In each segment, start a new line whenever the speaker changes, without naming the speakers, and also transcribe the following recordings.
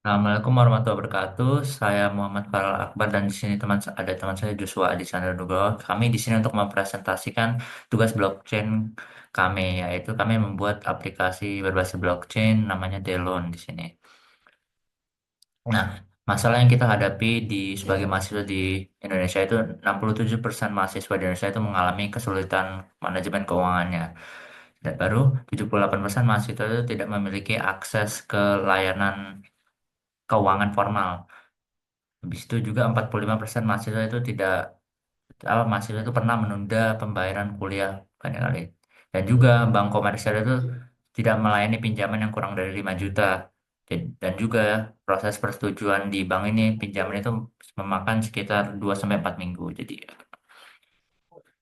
Assalamualaikum warahmatullahi wabarakatuh. Saya Muhammad Farel Akbar dan di sini ada teman saya Joshua Adisandra Nugroho. Kami di sini untuk mempresentasikan tugas blockchain kami, yaitu kami membuat aplikasi berbasis blockchain namanya Delon di sini. Nah, masalah yang kita hadapi sebagai mahasiswa di Indonesia itu 67% mahasiswa di Indonesia itu mengalami kesulitan manajemen keuangannya. Dan baru 78% mahasiswa itu tidak memiliki akses ke layanan keuangan formal. Habis itu juga 45% mahasiswa itu tidak mahasiswa itu pernah menunda pembayaran kuliah banyak kali. Dan juga bank komersial itu tidak melayani pinjaman yang kurang dari 5 juta. Dan juga proses persetujuan di bank ini pinjaman itu memakan sekitar 2 sampai 4 minggu.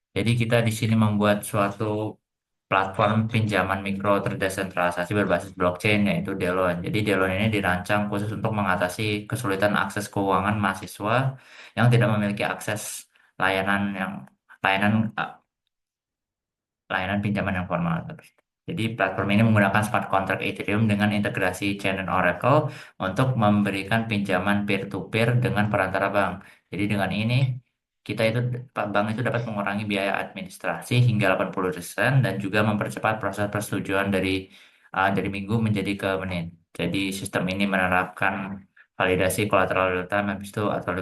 Jadi kita di sini membuat suatu platform pinjaman mikro terdesentralisasi berbasis blockchain yaitu Delon. Jadi Delon ini dirancang khusus untuk mengatasi kesulitan akses keuangan mahasiswa yang tidak memiliki akses layanan yang layanan layanan pinjaman yang formal. Jadi platform ini menggunakan smart contract Ethereum dengan integrasi chain dan Oracle untuk memberikan pinjaman peer-to-peer dengan perantara bank. Jadi dengan ini bank itu dapat mengurangi biaya administrasi hingga 80% dan juga mempercepat proses persetujuan dari minggu menjadi ke menit. Jadi sistem ini menerapkan validasi kolateral real time, habis itu atau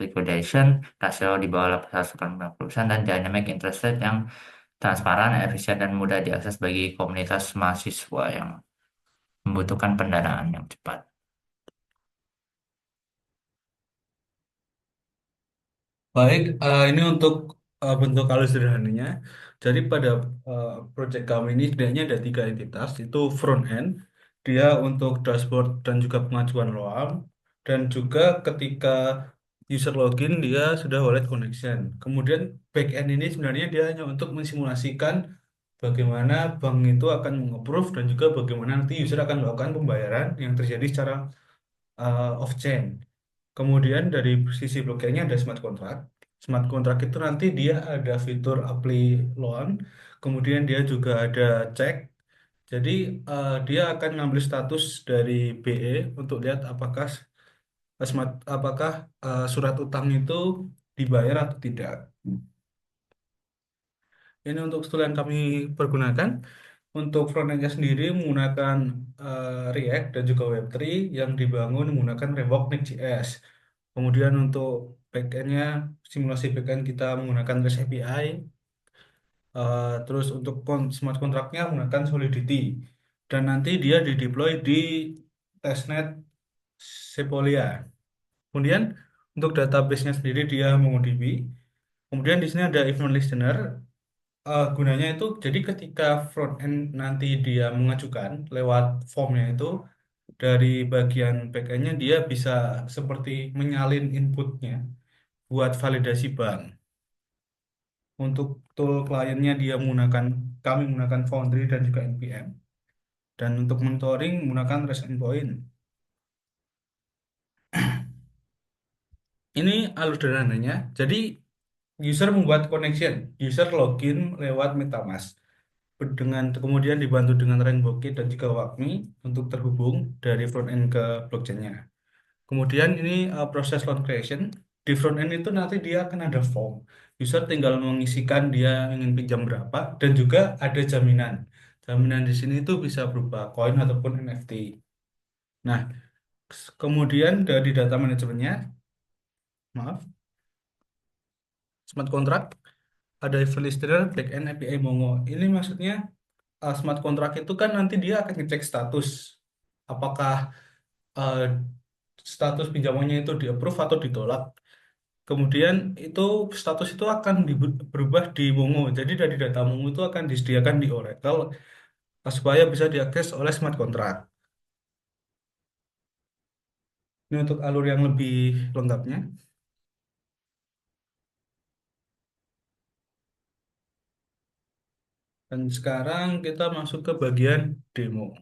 liquidation, rasio di bawah 190% dan dynamic interest rate yang transparan, efisien, dan mudah diakses bagi komunitas mahasiswa yang membutuhkan pendanaan yang cepat.
Baik, ini untuk bentuk halus sederhananya. Jadi pada project kami ini setidaknya ada tiga entitas, itu front end, dia untuk dashboard dan juga pengajuan loan, dan juga ketika user login dia sudah wallet connection. Kemudian back end ini sebenarnya dia hanya untuk mensimulasikan bagaimana bank itu akan mengapprove dan juga bagaimana nanti user akan melakukan pembayaran yang terjadi secara off-chain. Kemudian dari sisi blockchain-nya ada smart contract. Smart contract itu nanti dia ada fitur apply loan, kemudian dia juga ada cek. Jadi dia akan ngambil status dari BE untuk lihat apakah surat utang itu dibayar atau tidak. Ini untuk tool yang kami pergunakan. Untuk front-end-nya sendiri menggunakan React dan juga Web3 yang dibangun menggunakan framework Next.js. Kemudian untuk backend-nya, simulasi backend kita menggunakan REST API. Terus untuk smart contract-nya menggunakan Solidity. Dan nanti dia dideploy di testnet Sepolia. Kemudian untuk database-nya sendiri dia MongoDB. Kemudian di sini ada event listener. Gunanya itu jadi ketika front end nanti dia mengajukan lewat formnya itu dari bagian backend-nya dia bisa seperti menyalin inputnya buat validasi bank. Untuk tool kliennya kami menggunakan Foundry dan juga NPM. Dan untuk monitoring menggunakan REST Endpoint. Ini alur sederhananya. Jadi user membuat connection, user login lewat MetaMask. Kemudian dibantu dengan Rainbow Key dan juga WACMI untuk terhubung dari front end ke blockchain-nya. Kemudian ini proses loan creation. Di front end itu nanti dia akan ada form. User tinggal mengisikan dia ingin pinjam berapa dan juga ada jaminan. Jaminan di sini itu bisa berupa koin ataupun NFT. Nah, kemudian dari data manajemennya, maaf, smart contract, ada event listener, backend API Mongo. Ini maksudnya smart contract itu kan nanti dia akan ngecek status. Apakah eh, status pinjamannya itu di-approve atau ditolak. Kemudian itu status itu akan berubah di Mongo. Jadi dari data Mongo itu akan disediakan di Oracle supaya bisa diakses oleh smart contract. Ini untuk alur yang lebih lengkapnya. Dan sekarang kita masuk ke bagian demo.